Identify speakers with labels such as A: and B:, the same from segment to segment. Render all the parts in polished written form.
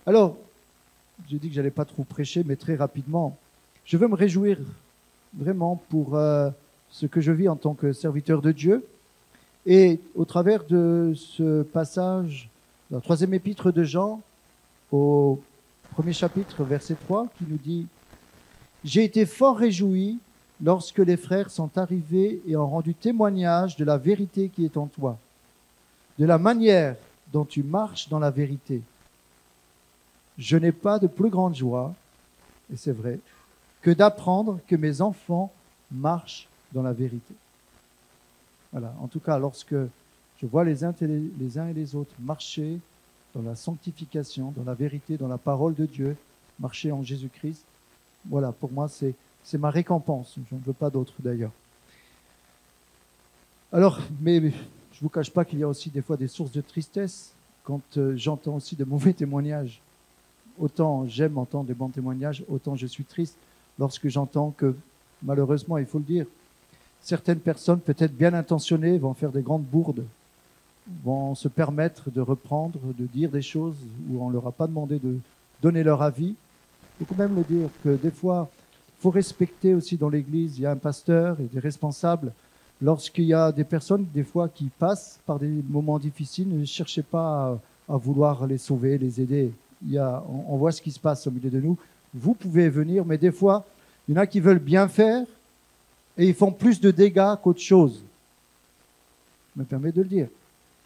A: Alors, j'ai dit que j'allais pas trop prêcher, mais très rapidement, je veux me réjouir vraiment pour ce que je vis en tant que serviteur de Dieu. Et au travers de ce passage, dans le troisième épître de Jean, au premier chapitre, verset 3, qui nous dit « J'ai été fort réjoui lorsque les frères sont arrivés et ont rendu témoignage de la vérité qui est en toi, de la manière dont tu marches dans la vérité. Je n'ai pas de plus grande joie, et c'est vrai, que d'apprendre que mes enfants marchent dans la vérité. » Voilà. En tout cas, lorsque je vois les uns et les autres marcher dans la sanctification, dans la vérité, dans la parole de Dieu, marcher en Jésus-Christ, voilà, pour moi, c'est ma récompense. Je ne veux pas d'autre d'ailleurs. Alors, mais je ne vous cache pas qu'il y a aussi des fois des sources de tristesse quand j'entends aussi de mauvais témoignages. Autant j'aime entendre des bons témoignages, autant je suis triste lorsque j'entends que, malheureusement, il faut le dire, certaines personnes, peut-être bien intentionnées, vont faire des grandes bourdes, vont se permettre de reprendre, de dire des choses où on ne leur a pas demandé de donner leur avis. Il faut quand même le dire que des fois, il faut respecter aussi dans l'Église, il y a un pasteur et des responsables. Lorsqu'il y a des personnes, des fois, qui passent par des moments difficiles, ne cherchez pas à vouloir les sauver, les aider. On voit ce qui se passe au milieu de nous. Vous pouvez venir, mais des fois, il y en a qui veulent bien faire et ils font plus de dégâts qu'autre chose. Je me permets de le dire.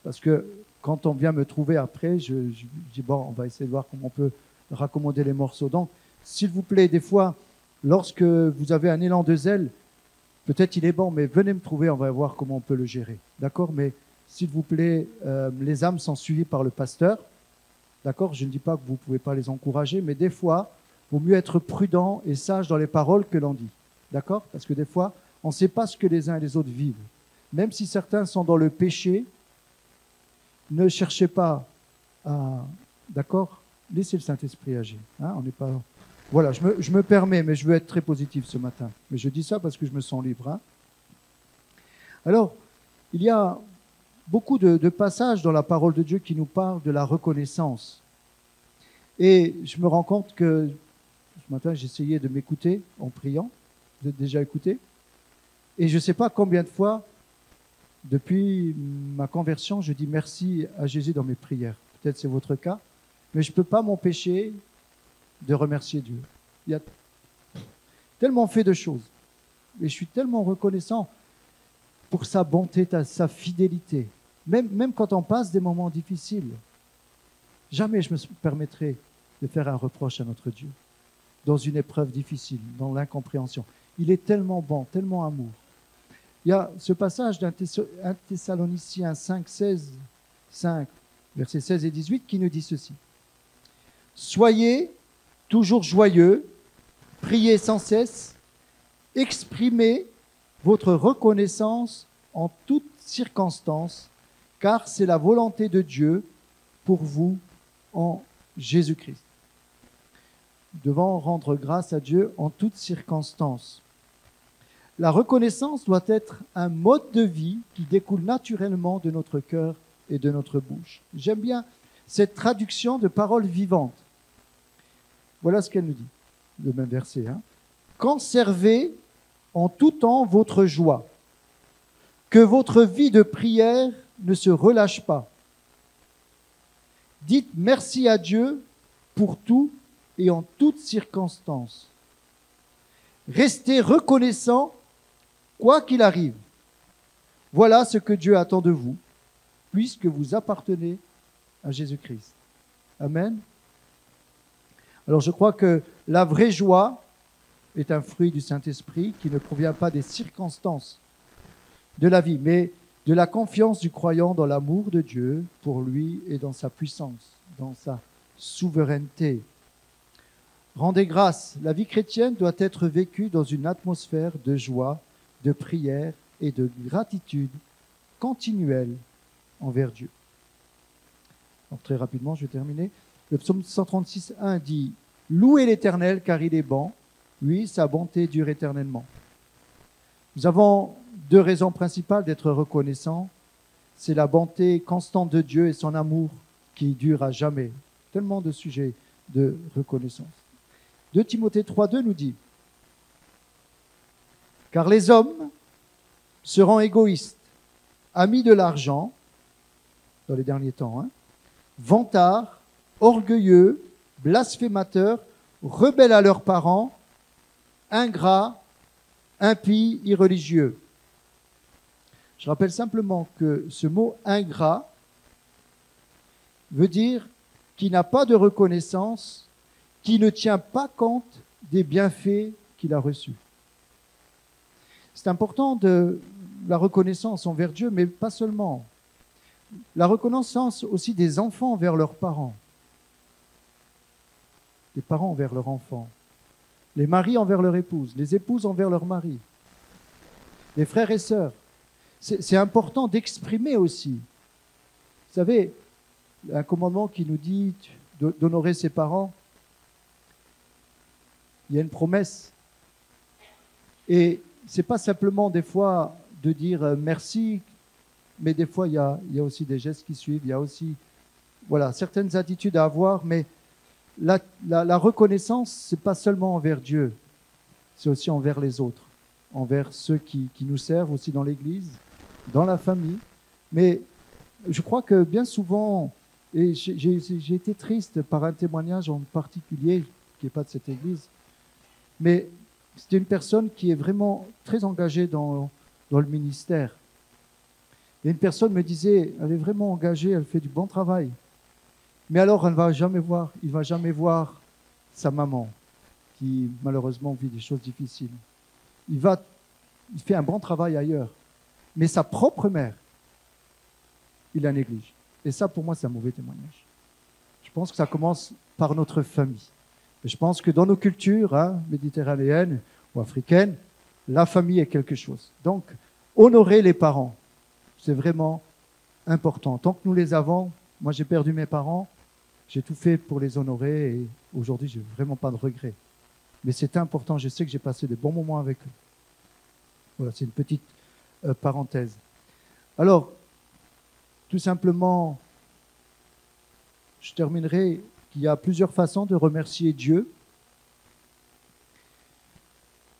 A: Parce que quand on vient me trouver après, je dis, bon, on va essayer de voir comment on peut raccommoder les morceaux. Donc, s'il vous plaît, des fois, lorsque vous avez un élan de zèle, peut-être il est bon, mais venez me trouver, on va voir comment on peut le gérer. D'accord? Mais s'il vous plaît, les âmes sont suivies par le pasteur. D'accord? Je ne dis pas que vous ne pouvez pas les encourager, mais des fois, il vaut mieux être prudent et sage dans les paroles que l'on dit. D'accord? Parce que des fois, on ne sait pas ce que les uns et les autres vivent. Même si certains sont dans le péché, ne cherchez pas à... D'accord? Laissez le Saint-Esprit agir. Hein? On n'est pas... Voilà, je me permets, mais je veux être très positif ce matin. Mais je dis ça parce que je me sens libre. Hein? Alors, il y a beaucoup de passages dans la parole de Dieu qui nous parlent de la reconnaissance. Et je me rends compte que ce matin, j'essayais de m'écouter en priant. Vous êtes déjà écouté? Et je ne sais pas combien de fois, depuis ma conversion, je dis merci à Jésus dans mes prières. Peut-être c'est votre cas, mais je ne peux pas m'empêcher de remercier Dieu. Il y a tellement fait de choses. Et je suis tellement reconnaissant pour sa bonté, sa fidélité. Même quand on passe des moments difficiles, jamais je me permettrai de faire un reproche à notre Dieu dans une épreuve difficile, dans l'incompréhension. Il est tellement bon, tellement amour. Il y a ce passage d'un Thessaloniciens 5, versets 16 et 18, qui nous dit ceci. « Soyez toujours joyeux, priez sans cesse, exprimez votre reconnaissance en toutes circonstances, car c'est la volonté de Dieu pour vous en Jésus-Christ. » Nous devons rendre grâce à Dieu en toutes circonstances. La reconnaissance doit être un mode de vie qui découle naturellement de notre cœur et de notre bouche. J'aime bien cette traduction de paroles vivantes. Voilà ce qu'elle nous dit, le même verset. Hein. Conservez en tout temps votre joie, que votre vie de prière ne se relâche pas. Dites merci à Dieu pour tout et en toutes circonstances. Restez reconnaissants quoi qu'il arrive. Voilà ce que Dieu attend de vous, puisque vous appartenez à Jésus-Christ. Amen. Alors je crois que la vraie joie est un fruit du Saint-Esprit qui ne provient pas des circonstances de la vie, mais de la confiance du croyant dans l'amour de Dieu pour lui et dans sa puissance, dans sa souveraineté. Rendez grâce, la vie chrétienne doit être vécue dans une atmosphère de joie, de prière et de gratitude continuelle envers Dieu. Alors, très rapidement, je vais terminer. Le psaume 136:1 dit « Louez l'Éternel car il est bon, oui, sa bonté dure éternellement. » Nous avons deux raisons principales d'être reconnaissants. C'est la bonté constante de Dieu et son amour qui dure à jamais. Tellement de sujets de reconnaissance. 2 Timothée 3,2 nous dit « Car les hommes seront égoïstes, amis de l'argent, dans les derniers temps, vantards, orgueilleux, blasphémateurs, rebelles à leurs parents, ingrats, impies, irreligieux. » Je rappelle simplement que ce mot « ingrat » veut dire qui n'a pas de reconnaissance, qui ne tient pas compte des bienfaits qu'il a reçus. C'est important de la reconnaissance envers Dieu, mais pas seulement. La reconnaissance aussi des enfants envers leurs parents. Les parents envers leurs enfants. Les maris envers leur épouse. Les épouses envers leurs maris. Les frères et sœurs. C'est important d'exprimer aussi. Vous savez, un commandement qui nous dit d'honorer ses parents, il y a une promesse. Et ce n'est pas simplement des fois de dire merci, mais des fois il y a aussi des gestes qui suivent, il y a aussi certaines attitudes à avoir, mais la reconnaissance, ce n'est pas seulement envers Dieu, c'est aussi envers les autres, envers ceux qui nous servent aussi dans l'Église, dans la famille. Mais je crois que bien souvent, et j'ai été triste par un témoignage en particulier, qui n'est pas de cette Église, mais c'était une personne qui est vraiment très engagée dans le ministère. Et une personne me disait, elle est vraiment engagée, elle fait du bon travail. Mais alors, il ne va jamais voir sa maman, qui malheureusement vit des choses difficiles. Il fait un bon travail ailleurs. Mais sa propre mère, il la néglige. Et ça, pour moi, c'est un mauvais témoignage. Je pense que ça commence par notre famille. Et je pense que dans nos cultures méditerranéennes ou africaines, la famille est quelque chose. Donc, honorer les parents, c'est vraiment important. Tant que nous les avons, moi j'ai perdu mes parents, j'ai tout fait pour les honorer et aujourd'hui, je n'ai vraiment pas de regrets. Mais c'est important, je sais que j'ai passé de bons moments avec eux. Voilà, c'est une petite parenthèse. Alors, tout simplement, je terminerai qu'il y a plusieurs façons de remercier Dieu.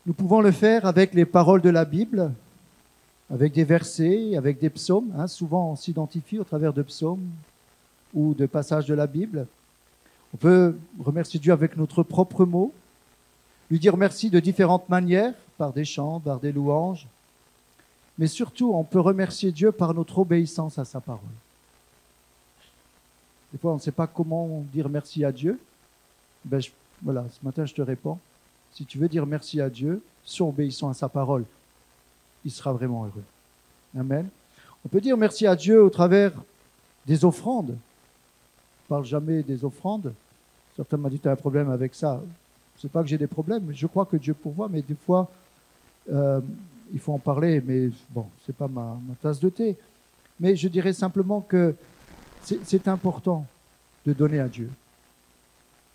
A: Nous pouvons le faire avec les paroles de la Bible, avec des versets, avec des psaumes. Souvent, on s'identifie au travers de psaumes ou de passages de la Bible. On peut remercier Dieu avec notre propre mot, lui dire merci de différentes manières, par des chants, par des louanges. Mais surtout, on peut remercier Dieu par notre obéissance à sa parole. Des fois, on ne sait pas comment dire merci à Dieu. Ce matin, je te réponds. Si tu veux dire merci à Dieu, sois obéissant à sa parole. Il sera vraiment heureux. Amen. On peut dire merci à Dieu au travers des offrandes. Je ne parle jamais des offrandes. Certains m'ont dit que tu as un problème avec ça. Ce n'est pas que j'ai des problèmes, je crois que Dieu pourvoit, mais des fois, il faut en parler, mais bon, ce n'est pas ma tasse de thé. Mais je dirais simplement que c'est important de donner à Dieu.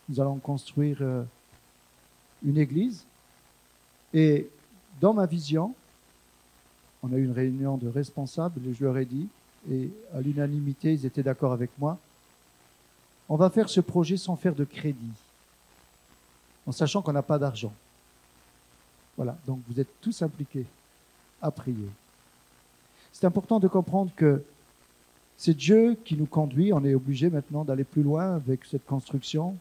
A: Nous allons construire une église et dans ma vision, on a eu une réunion de responsables et je leur ai dit, et à l'unanimité, ils étaient d'accord avec moi, on va faire ce projet sans faire de crédit, en sachant qu'on n'a pas d'argent. Voilà, donc vous êtes tous impliqués à prier. C'est important de comprendre que c'est Dieu qui nous conduit. On est obligé maintenant d'aller plus loin avec cette construction.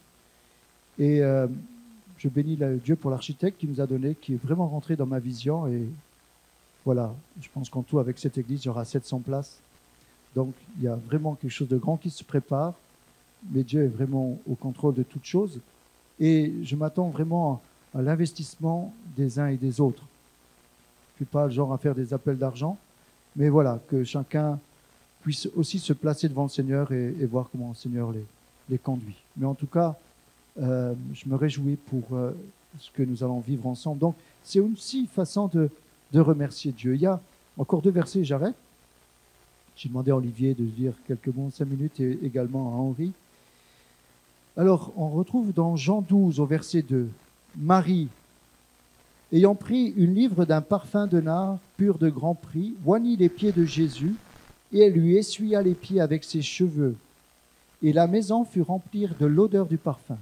A: Et je bénis Dieu pour l'architecte qui nous a donné, qui est vraiment rentré dans ma vision. Et voilà, je pense qu'en tout, avec cette église, il y aura 700 places. Donc, il y a vraiment quelque chose de grand qui se prépare. Mais Dieu est vraiment au contrôle de toutes choses. Et je m'attends vraiment à l'investissement des uns et des autres. Je ne suis pas le genre à faire des appels d'argent. Mais voilà, que chacun puisse aussi se placer devant le Seigneur et voir comment le Seigneur les conduit. Mais en tout cas, je me réjouis pour ce que nous allons vivre ensemble. Donc, c'est aussi une façon de remercier Dieu. Il y a encore 2 versets, j'arrête. J'ai demandé à Olivier de dire quelques mots, 5 minutes, et également à Henri. Alors, on retrouve dans Jean 12, au verset 2, « Marie, ayant pris une livre d'un parfum de nard pur de grand prix, oignit les pieds de Jésus, et elle lui essuya les pieds avec ses cheveux. Et la maison fut remplie de l'odeur du parfum.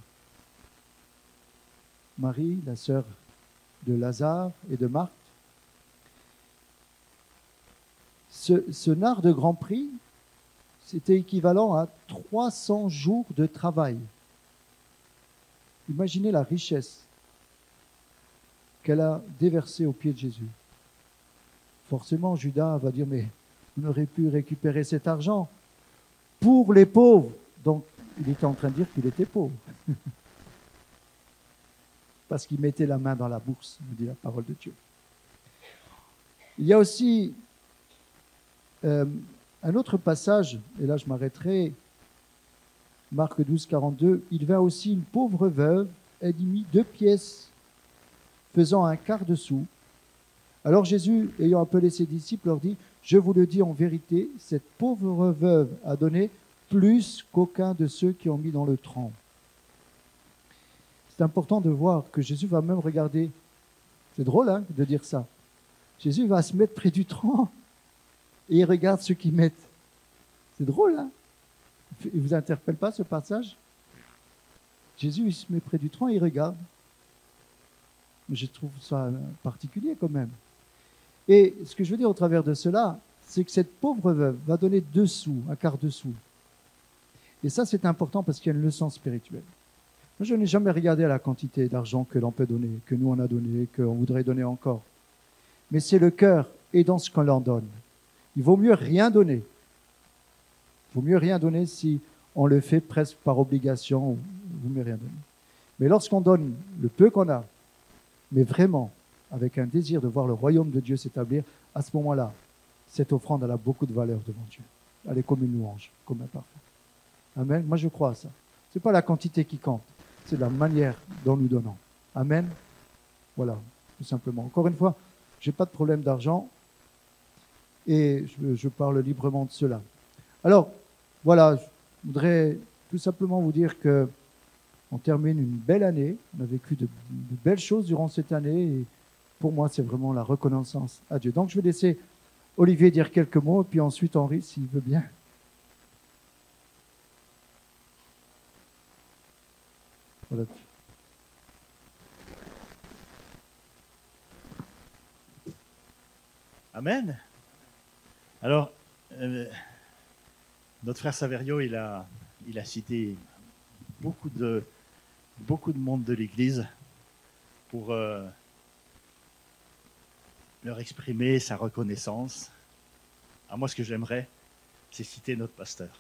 A: Marie, la sœur de Lazare et de Marthe. Ce nard de Grand Prix, c'était équivalent à 300 jours de travail. Imaginez la richesse qu'elle a déversée aux pieds de Jésus. Forcément, Judas va dire, mais on aurait pu récupérer cet argent pour les pauvres. Donc, il était en train de dire qu'il était pauvre. Parce qu'il mettait la main dans la bourse, nous dit la parole de Dieu. Il y a aussi un autre passage, et là je m'arrêterai, Marc 12, 42, il vint aussi une pauvre veuve, elle y mit 2 pièces, faisant un quart de sou. Alors Jésus, ayant appelé ses disciples, leur dit, je vous le dis en vérité, cette pauvre veuve a donné plus qu'aucun de ceux qui ont mis dans le tronc. C'est important de voir que Jésus va même regarder, c'est drôle hein, de dire ça, Jésus va se mettre près du tronc et il regarde ceux qui mettent. C'est drôle, hein? Il ne vous interpelle pas ce passage? Jésus, il se met près du tronc et il regarde. Mais je trouve ça particulier quand même. Et ce que je veux dire au travers de cela, c'est que cette pauvre veuve va donner 2 sous, un quart de sou. Et ça, c'est important parce qu'il y a une leçon spirituelle. Moi, je n'ai jamais regardé à la quantité d'argent que l'on peut donner, que nous on a donné, qu'on voudrait donner encore. Mais c'est le cœur et dans ce qu'on leur donne. Il vaut mieux rien donner. Il vaut mieux rien donner si on le fait presque par obligation. Il vaut mieux rien donner. Mais lorsqu'on donne le peu qu'on a, mais vraiment avec un désir de voir le royaume de Dieu s'établir, à ce moment-là, cette offrande elle a beaucoup de valeur devant Dieu. Elle est comme une louange, comme un parfum. Amen. Moi, je crois à ça. Ce n'est pas la quantité qui compte, c'est la manière dont nous donnons. Amen. Voilà, tout simplement. Encore une fois, je n'ai pas de problème d'argent. Et je parle librement de cela. Alors, voilà, je voudrais tout simplement vous dire qu'on termine une belle année. On a vécu de belles choses durant cette année. Et pour moi, c'est vraiment la reconnaissance à Dieu. Donc, je vais laisser Olivier dire quelques mots, et puis ensuite Henri, s'il veut bien. Voilà.
B: Amen. Alors, notre frère Saverio, il a cité beaucoup de monde de l'Église pour leur exprimer sa reconnaissance. Alors moi, ce que j'aimerais, c'est citer notre pasteur.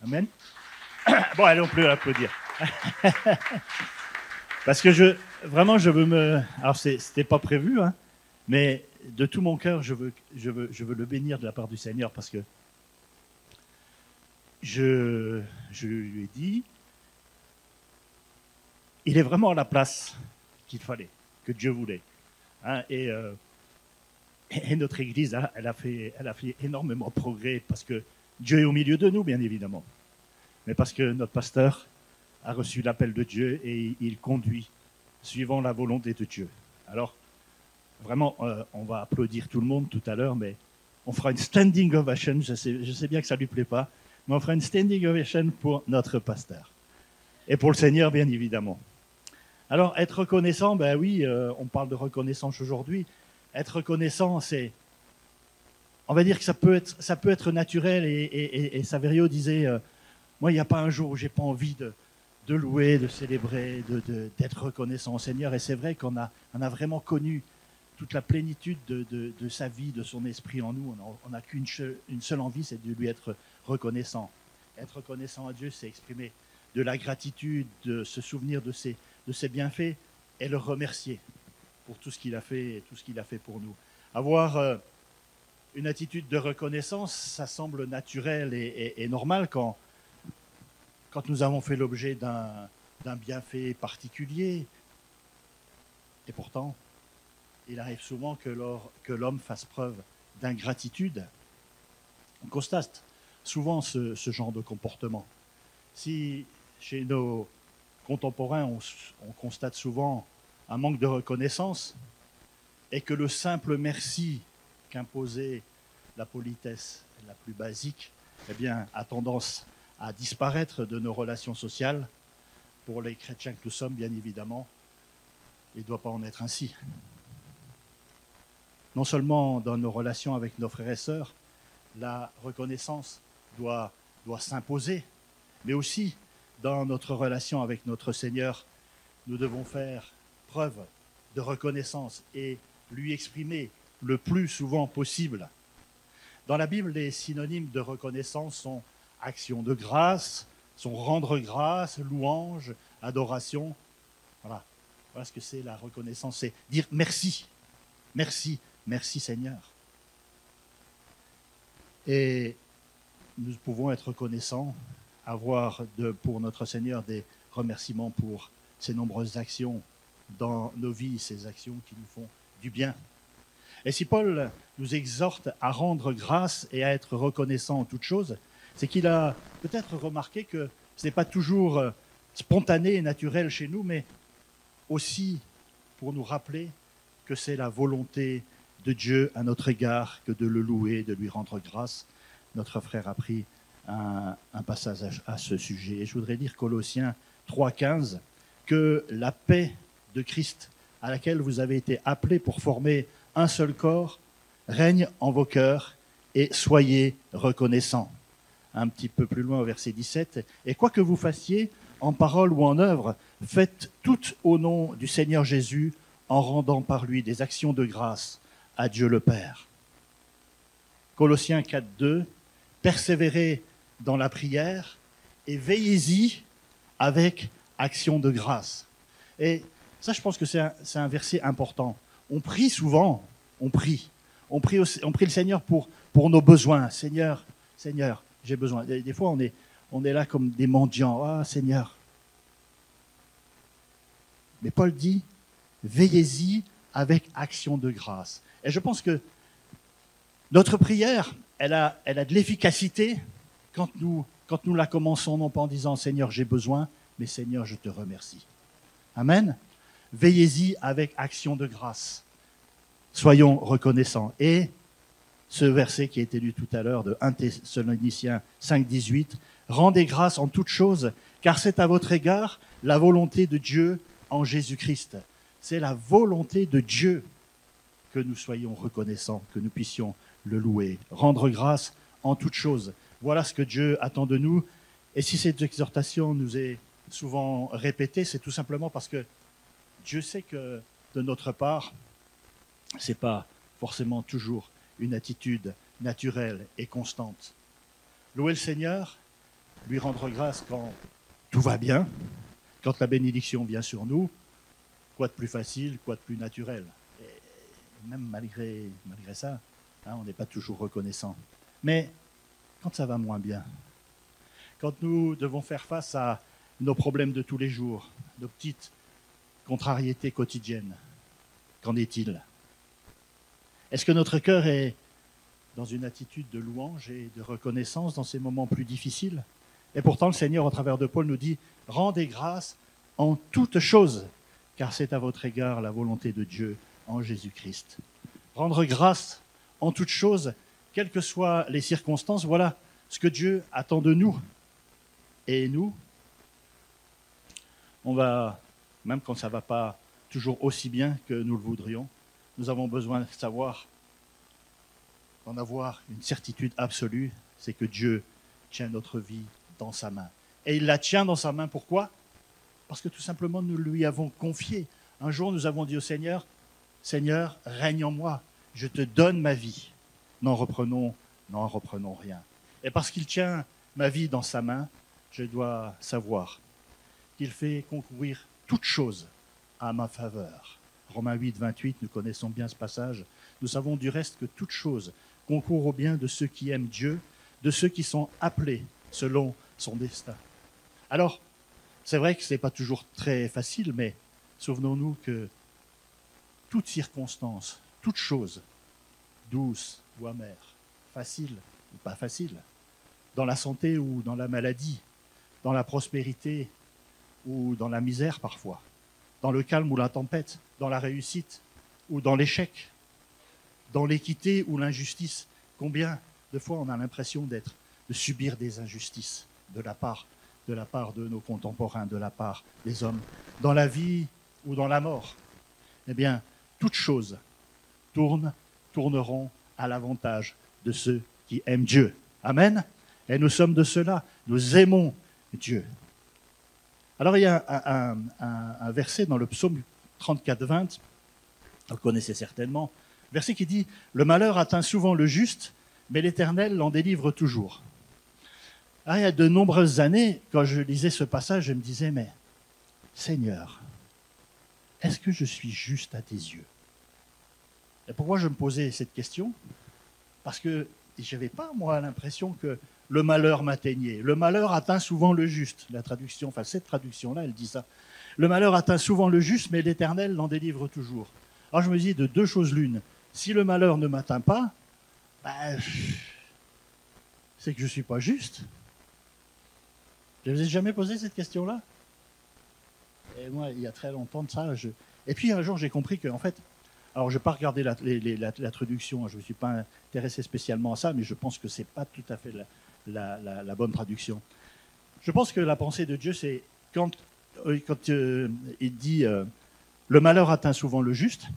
B: Amen. Bon, allez, on peut l'applaudir. Parce que je veux me... Alors, c'était pas prévu, hein, mais de tout mon cœur, je veux le bénir de la part du Seigneur parce que je lui ai dit, il est vraiment à la place qu'il fallait, que Dieu voulait. Hein, et notre Église, elle a fait énormément de progrès parce que Dieu est au milieu de nous, bien évidemment. Mais parce que notre pasteur a reçu l'appel de Dieu et il conduit suivant la volonté de Dieu. Alors, vraiment, on va applaudir tout le monde tout à l'heure, mais on fera une standing ovation. Je sais bien que ça ne lui plaît pas, mais on fera une standing ovation pour notre pasteur. Et pour le Seigneur, bien évidemment. Alors, être reconnaissant, ben oui, on parle de reconnaissance aujourd'hui. Être reconnaissant, c'est... On va dire que ça peut être naturel, et Saverio disait, moi, il n'y a pas un jour où je n'ai pas envie de louer, de célébrer, d'être reconnaissant au Seigneur. Et c'est vrai qu'on a vraiment connu toute la plénitude de sa vie, de son esprit en nous. On n'a qu'une seule envie, c'est de lui être reconnaissant. Être reconnaissant à Dieu, c'est exprimer de la gratitude, de se souvenir de ses bienfaits et le remercier pour tout ce qu'il a fait et tout ce qu'il a fait pour nous. Avoir une attitude de reconnaissance, ça semble naturel et normal quand nous avons fait l'objet d'un bienfait particulier. Et pourtant, il arrive souvent que l'homme fasse preuve d'ingratitude. On constate souvent ce genre de comportement. Si chez nos contemporains, on constate souvent un manque de reconnaissance et que le simple merci qu'imposait la politesse la plus basique, eh bien, a tendance à disparaître de nos relations sociales. Pour les chrétiens que nous sommes, bien évidemment, il ne doit pas en être ainsi. Non seulement dans nos relations avec nos frères et sœurs, la reconnaissance doit s'imposer, mais aussi dans notre relation avec notre Seigneur, nous devons faire preuve de reconnaissance et lui exprimer le plus souvent possible. Dans la Bible, les synonymes de reconnaissance sont action de grâce, sont rendre grâce, louange, adoration. Voilà ce que c'est la reconnaissance, c'est dire merci, merci, merci Seigneur. Et nous pouvons être reconnaissants, avoir pour notre Seigneur des remerciements pour ses nombreuses actions dans nos vies, ces actions qui nous font du bien. Et si Paul nous exhorte à rendre grâce et à être reconnaissant en toutes choses, c'est qu'il a peut-être remarqué que ce n'est pas toujours spontané et naturel chez nous, mais aussi pour nous rappeler que c'est la volonté de Dieu à notre égard que de le louer, de lui rendre grâce. Notre frère a pris un passage à ce sujet. Et je voudrais dire Colossiens 3,15, que la paix de Christ à laquelle vous avez été appelés pour former un seul corps règne en vos cœurs et soyez reconnaissants. Un petit peu plus loin au verset 17, et quoi que vous fassiez, en parole ou en œuvre, faites tout au nom du Seigneur Jésus, en rendant par lui des actions de grâce à Dieu le Père. Colossiens 4,2, persévérez dans la prière et veillez-y avec action de grâce. Et ça, je pense que c'est un verset important. On prie souvent, on prie le Seigneur pour nos besoins. Seigneur, j'ai besoin. Des fois, on est là comme des mendiants. Ah, Seigneur. Mais Paul dit, veillez-y avec action de grâce. Et je pense que notre prière, elle a de l'efficacité quand nous la commençons, non pas en disant, Seigneur, j'ai besoin, mais Seigneur, je te remercie. Amen. Veillez-y avec action de grâce. Soyons reconnaissants. Et ce verset qui a été lu tout à l'heure de 1 Thessaloniciens 5,18, rendez grâce en toutes choses, car c'est à votre égard la volonté de Dieu en Jésus-Christ. C'est la volonté de Dieu que nous soyons reconnaissants, que nous puissions le louer. Rendre grâce en toutes choses. Voilà ce que Dieu attend de nous. Et si cette exhortation nous est souvent répétée, c'est tout simplement parce que Dieu sait que de notre part, ce n'est pas forcément toujours une attitude naturelle et constante. Louer le Seigneur, lui rendre grâce quand tout va bien, quand la bénédiction vient sur nous, quoi de plus facile, quoi de plus naturel. Et même malgré ça, on n'est pas toujours reconnaissant. Mais quand ça va moins bien, quand nous devons faire face à nos problèmes de tous les jours, nos petites contrariétés quotidiennes, qu'en est-il ? Est-ce que notre cœur est dans une attitude de louange et de reconnaissance dans ces moments plus difficiles ? Et pourtant, le Seigneur, au travers de Paul, nous dit « Rendez grâce en toutes choses, car c'est à votre égard la volonté de Dieu en Jésus-Christ. » Rendre grâce en toutes choses, quelles que soient les circonstances, voilà ce que Dieu attend de nous. Et nous, on va, même quand ça ne va pas toujours aussi bien que nous le voudrions, nous avons besoin de savoir, d'en avoir une certitude absolue, c'est que Dieu tient notre vie dans sa main. Et il la tient dans sa main, pourquoi ? Parce que tout simplement, nous lui avons confié. Un jour, nous avons dit au Seigneur, « Seigneur, règne en moi, je te donne ma vie. » N'en reprenons rien. Et parce qu'il tient ma vie dans sa main, je dois savoir qu'il fait concourir toutes choses à ma faveur. Romains 8, 28, nous connaissons bien ce passage. Nous savons du reste que toutes choses concourent au bien de ceux qui aiment Dieu, de ceux qui sont appelés selon son destin. Alors, c'est vrai que ce n'est pas toujours très facile, mais souvenons-nous que toute circonstance, toute chose, douce ou amère, facile ou pas facile, dans la santé ou dans la maladie, dans la prospérité ou dans la misère parfois, dans le calme ou la tempête, dans la réussite ou dans l'échec, dans l'équité ou l'injustice. Combien de fois on a l'impression de subir des injustices de la part de nos contemporains, de la part des hommes, dans la vie ou dans la mort. eh bien, toutes choses tourneront à l'avantage de ceux qui aiment Dieu. Amen. Et nous sommes de ceux-là. Nous aimons Dieu. Alors, il y a un verset dans le psaume 34, 20, vous le connaissez certainement, verset qui dit « Le malheur atteint souvent le juste, mais l'Éternel l'en délivre toujours. » Il y a de nombreuses années, quand je lisais ce passage, je me disais « Mais Seigneur, est-ce que je suis juste à tes yeux ?» Et pourquoi je me posais cette question? Parce que je n'avais pas, moi, l'impression que le malheur m'atteignait. Le malheur atteint souvent le juste. La traduction, enfin cette traduction-là, elle dit ça. Le malheur atteint souvent le juste, mais l'Éternel l'en délivre toujours. Alors je me dis de deux choses l'une. Si le malheur ne m'atteint pas, c'est que je ne suis pas juste. Je ne vous ai jamais posé cette question-là? Et moi, il y a très longtemps de ça. Et puis un jour, j'ai compris qu'en fait, alors je n'ai pas regardé la traduction, je ne me suis pas intéressé spécialement à ça, mais je pense que ce n'est pas tout à fait la bonne traduction. Je pense que la pensée de Dieu, c'est quand il dit le malheur atteint souvent le juste.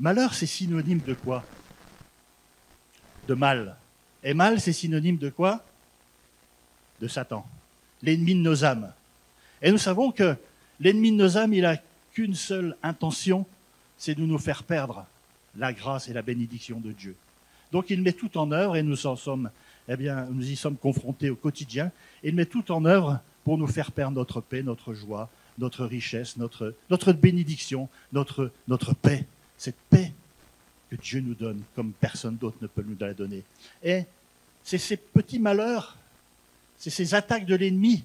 B: Malheur, c'est synonyme de quoi? De mal. Et mal, c'est synonyme de quoi? De Satan, l'ennemi de nos âmes. Et nous savons que l'ennemi de nos âmes, il n'a qu'une seule intention, c'est de nous faire perdre la grâce et la bénédiction de Dieu. Donc il met tout en œuvre et nous y sommes confrontés au quotidien. Il met tout en œuvre pour nous faire perdre notre paix, notre joie, notre richesse, notre bénédiction, notre paix. Cette paix que Dieu nous donne comme personne d'autre ne peut nous la donner. Et c'est ces petits malheurs, c'est ces attaques de l'ennemi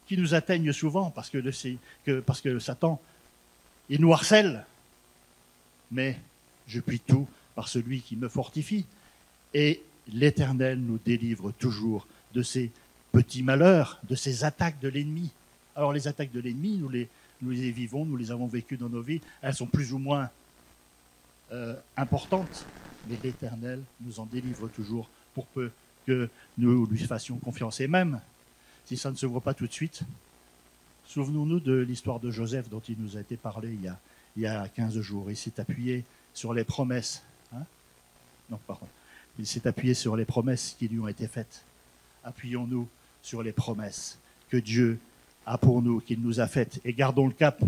B: qui nous atteignent souvent parce que Satan, il nous harcèle. Mais je puis tout par celui qui me fortifie. Et l'Éternel nous délivre toujours de ces petits malheurs, de ces attaques de l'ennemi. Alors les attaques de l'ennemi, nous les vivons, nous les avons vécues dans nos vies. Elles sont plus ou moins importantes, mais l'Éternel nous en délivre toujours pour peu que nous lui fassions confiance. Et même si ça ne se voit pas tout de suite, souvenons-nous de l'histoire de Joseph dont il nous a été parlé il y a 15 jours. Il s'est appuyé sur les promesses. Il s'est appuyé sur les promesses qui lui ont été faites. Appuyons-nous sur les promesses que Dieu a pour nous, qu'il nous a faites, et gardons le cap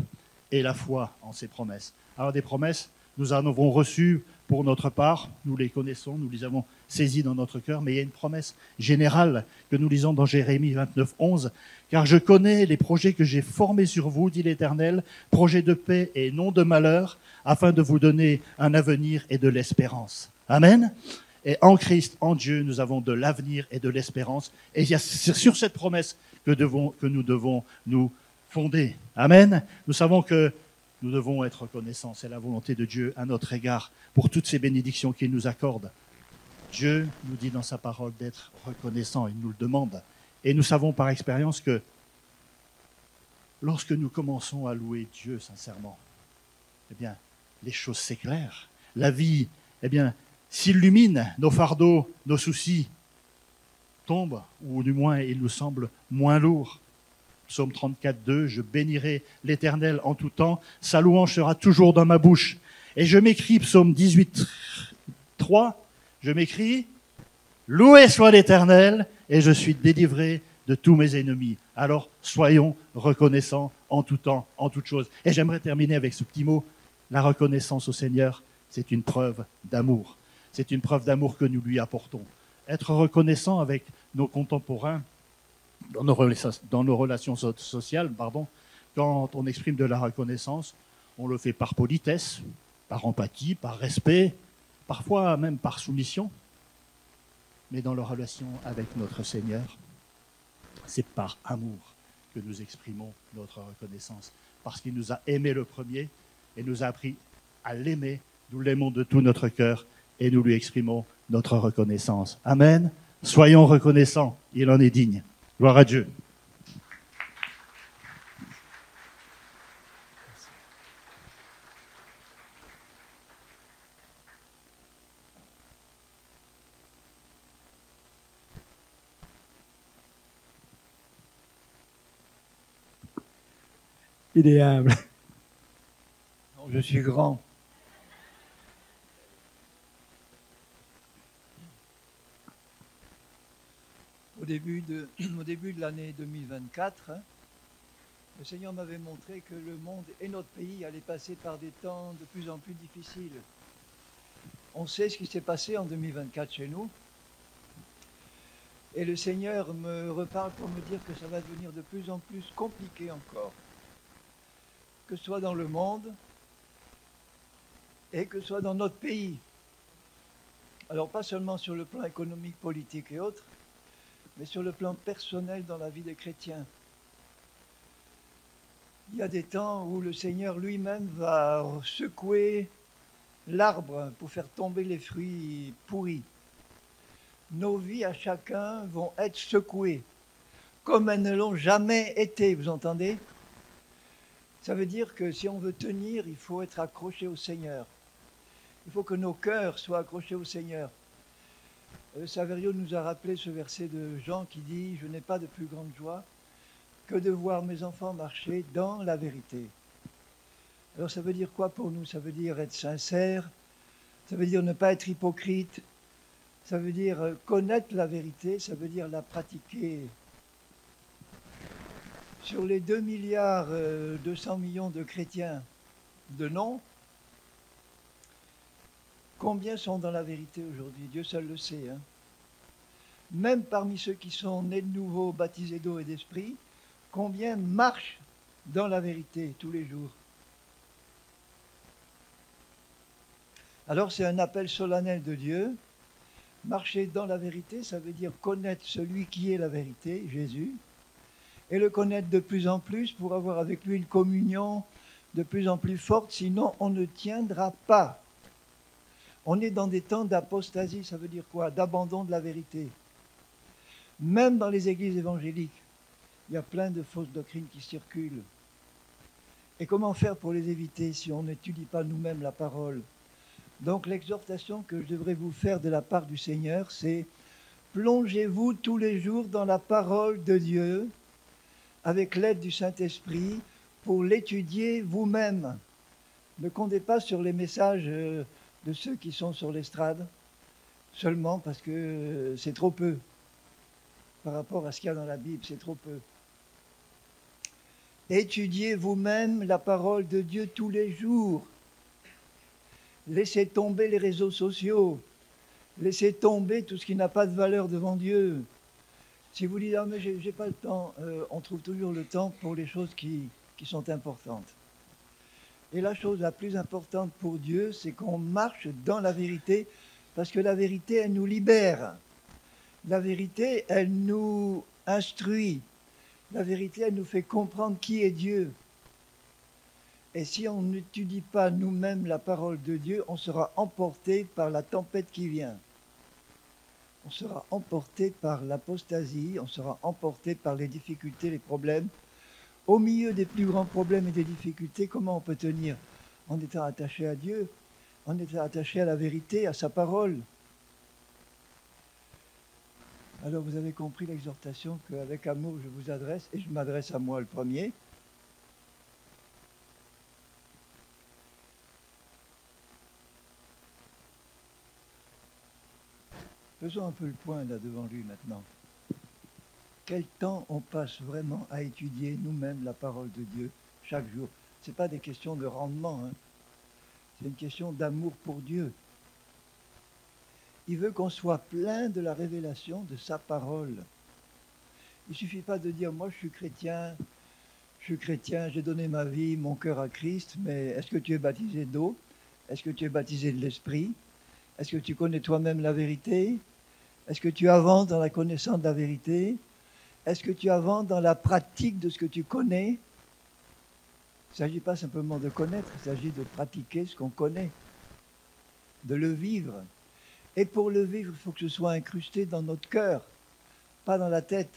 B: et la foi en ces promesses. Alors des promesses, nous en avons reçues pour notre part, nous les connaissons, nous les avons saisies dans notre cœur, mais il y a une promesse générale que nous lisons dans Jérémie 29, 11. « Car je connais les projets que j'ai formés sur vous, dit l'Éternel, projets de paix et non de malheur, afin de vous donner un avenir et de l'espérance. » Amen. Et en Christ, en Dieu, nous avons de l'avenir et de l'espérance. Et c'est sur cette promesse que nous devons nous fonder. Amen. Nous savons que nous devons être reconnaissants. C'est la volonté de Dieu à notre égard pour toutes ces bénédictions qu'il nous accorde. Dieu nous dit dans sa parole d'être reconnaissants. Il nous le demande. Et nous savons par expérience que lorsque nous commençons à louer Dieu sincèrement, eh bien, les choses s'éclairent. La vie, eh bien, s'illumine. Nos fardeaux, nos soucis tombent, ou du moins, ils nous semblent moins lourds. Psaume 34, 2, « Je bénirai l'Éternel en tout temps, sa louange sera toujours dans ma bouche. » Et je m'écris, Psaume 18, 3, je m'écris, « Loué soit l'Éternel, et je suis délivré de tous mes ennemis. » Alors, soyons reconnaissants en tout temps, en toutes choses. Et j'aimerais terminer avec ce petit mot, la reconnaissance au Seigneur, c'est une preuve d'amour. C'est une preuve d'amour que nous lui apportons. Être reconnaissant avec nos contemporains, dans nos relations sociales, quand on exprime de la reconnaissance, on le fait par politesse, par empathie, par respect, parfois même par soumission. Mais dans la relation avec notre Seigneur, c'est par amour que nous exprimons notre reconnaissance. Parce qu'il nous a aimés le premier et nous a appris à l'aimer. Nous l'aimons de tout notre cœur et nous lui exprimons notre reconnaissance. Amen. Soyons reconnaissants, il en est digne. Gloire à Dieu.
C: Il est humble. Je suis grand, au début de l'année 2024, le Seigneur m'avait montré que le monde et notre pays allaient passer par des temps de plus en plus difficiles. On sait ce qui s'est passé en 2024 chez nous. Et le Seigneur me reparle pour me dire que ça va devenir de plus en plus compliqué encore. Que ce soit dans le monde et que ce soit dans notre pays. Alors pas seulement sur le plan économique, politique et autres, mais sur le plan personnel dans la vie des chrétiens. Il y a des temps où le Seigneur lui-même va secouer l'arbre pour faire tomber les fruits pourris. Nos vies à chacun vont être secouées, comme elles ne l'ont jamais été, vous entendez? Ça veut dire que si on veut tenir, il faut être accroché au Seigneur. Il faut que nos cœurs soient accrochés au Seigneur. Saverio nous a rappelé ce verset de Jean qui dit « Je n'ai pas de plus grande joie que de voir mes enfants marcher dans la vérité. » Alors ça veut dire quoi pour nous? Ça veut dire être sincère, ça veut dire ne pas être hypocrite, ça veut dire connaître la vérité, ça veut dire la pratiquer. Sur les 2 milliards 200 millions de chrétiens de nom, combien sont dans la vérité aujourd'hui? Dieu seul le sait. Hein. Même parmi ceux qui sont nés de nouveau, baptisés d'eau et d'esprit, combien marchent dans la vérité tous les jours? Alors c'est un appel solennel de Dieu. Marcher dans la vérité, ça veut dire connaître celui qui est la vérité, Jésus, et le connaître de plus en plus pour avoir avec lui une communion de plus en plus forte, sinon on ne tiendra pas. On est dans des temps d'apostasie, ça veut dire quoi? D'abandon de la vérité. Même dans les églises évangéliques, il y a plein de fausses doctrines qui circulent. Et comment faire pour les éviter si on n'étudie pas nous-mêmes la parole? Donc l'exhortation que je devrais vous faire de la part du Seigneur, c'est plongez-vous tous les jours dans la parole de Dieu avec l'aide du Saint-Esprit pour l'étudier vous-même. Ne comptez pas sur les messages de ceux qui sont sur l'estrade, seulement parce que c'est trop peu. Par rapport à ce qu'il y a dans la Bible, c'est trop peu. Étudiez vous-même la parole de Dieu tous les jours. Laissez tomber les réseaux sociaux. Laissez tomber tout ce qui n'a pas de valeur devant Dieu. Si vous dites « Ah mais j'ai pas le temps », on trouve toujours le temps pour les choses qui sont importantes. Et la chose la plus importante pour Dieu, c'est qu'on marche dans la vérité, parce que la vérité, elle nous libère. La vérité, elle nous instruit. La vérité, elle nous fait comprendre qui est Dieu. Et si on n'étudie pas nous-mêmes la parole de Dieu, on sera emporté par la tempête qui vient. On sera emporté par l'apostasie, on sera emporté par les difficultés, les problèmes. Au milieu des plus grands problèmes et des difficultés, comment on peut tenir? En étant attaché à Dieu, en étant attaché à la vérité, à sa parole. Alors vous avez compris l'exhortation qu'avec amour je vous adresse, et je m'adresse à moi le premier. Faisons un peu le point là devant lui maintenant. Quel temps on passe vraiment à étudier nous-mêmes la parole de Dieu chaque jour? Ce n'est pas des questions de rendement, hein. C'est une question d'amour pour Dieu. Il veut qu'on soit plein de la révélation de sa parole. Il ne suffit pas de dire « moi je suis chrétien, j'ai donné ma vie, mon cœur à Christ », mais est-ce que tu es baptisé d'eau? Est-ce que tu es baptisé de l'Esprit? Est-ce que tu connais toi-même la vérité? Est-ce que tu avances dans la connaissance de la vérité? Est-ce que tu avances dans la pratique de ce que tu connais? Il ne s'agit pas simplement de connaître, il s'agit de pratiquer ce qu'on connaît, de le vivre. Et pour le vivre, il faut que ce soit incrusté dans notre cœur, pas dans la tête.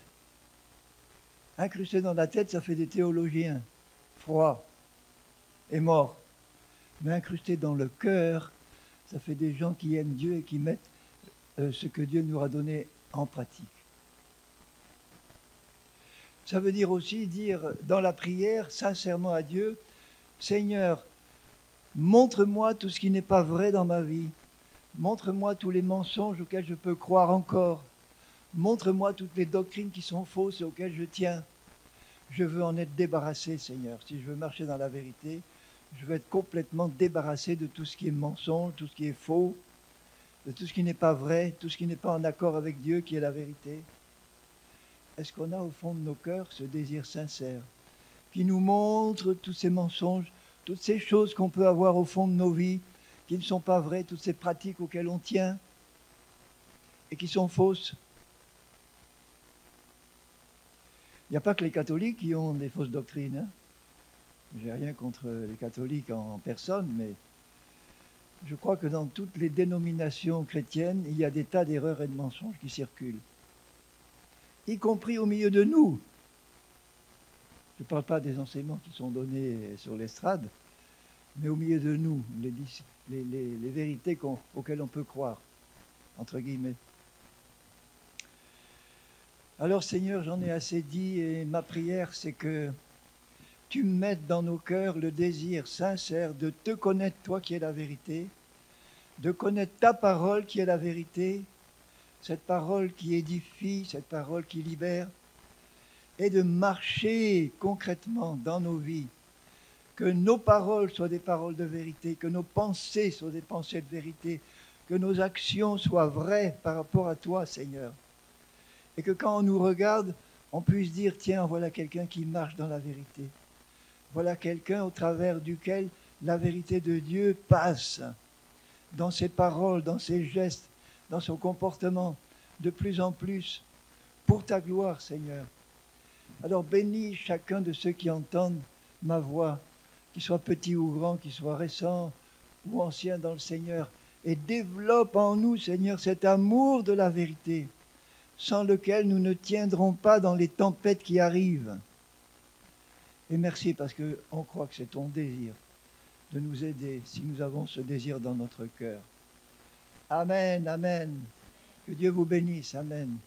C: Incrusté dans la tête, ça fait des théologiens, froids et morts. Mais incrusté dans le cœur, ça fait des gens qui aiment Dieu et qui mettent ce que Dieu nous a donné en pratique. Ça veut dire aussi dire dans la prière, sincèrement à Dieu, « Seigneur, montre-moi tout ce qui n'est pas vrai dans ma vie. Montre-moi tous les mensonges auxquels je peux croire encore. Montre-moi toutes les doctrines qui sont fausses et auxquelles je tiens. Je veux en être débarrassé, Seigneur. Si je veux marcher dans la vérité, je veux être complètement débarrassé de tout ce qui est mensonge, tout ce qui est faux, de tout ce qui n'est pas vrai, tout ce qui n'est pas en accord avec Dieu, qui est la vérité. Est-ce qu'on a au fond de nos cœurs ce désir sincère qui nous montre tous ces mensonges, toutes ces choses qu'on peut avoir au fond de nos vies, qui ne sont pas vraies, toutes ces pratiques auxquelles on tient et qui sont fausses? Il n'y a pas que les catholiques qui ont des fausses doctrines. Hein. Je n'ai rien contre les catholiques en personne, mais je crois que dans toutes les dénominations chrétiennes, il y a des tas d'erreurs et de mensonges qui circulent, y compris au milieu de nous. Je ne parle pas des enseignements qui sont donnés sur l'estrade, mais au milieu de nous, les vérités auxquelles on peut croire, entre guillemets. Alors Seigneur, j'en ai assez dit et ma prière, c'est que tu mettes dans nos cœurs le désir sincère de te connaître, toi qui es la vérité, de connaître ta parole qui est la vérité, cette parole qui édifie, cette parole qui libère, et de marcher concrètement dans nos vies, que nos paroles soient des paroles de vérité, que nos pensées soient des pensées de vérité, que nos actions soient vraies par rapport à toi, Seigneur. Et que quand on nous regarde, on puisse dire, tiens, voilà quelqu'un qui marche dans la vérité. Voilà quelqu'un au travers duquel la vérité de Dieu passe, dans ses paroles, dans ses gestes, dans son comportement, de plus en plus, pour ta gloire, Seigneur. Alors bénis chacun de ceux qui entendent ma voix, qu'ils soient petits ou grands, qu'ils soient récents ou anciens dans le Seigneur, et développe en nous, Seigneur, cet amour de la vérité, sans lequel nous ne tiendrons pas dans les tempêtes qui arrivent. Et merci parce qu'on croit que c'est ton désir de nous aider si nous avons ce désir dans notre cœur. Amen, amen. Que Dieu vous bénisse, amen.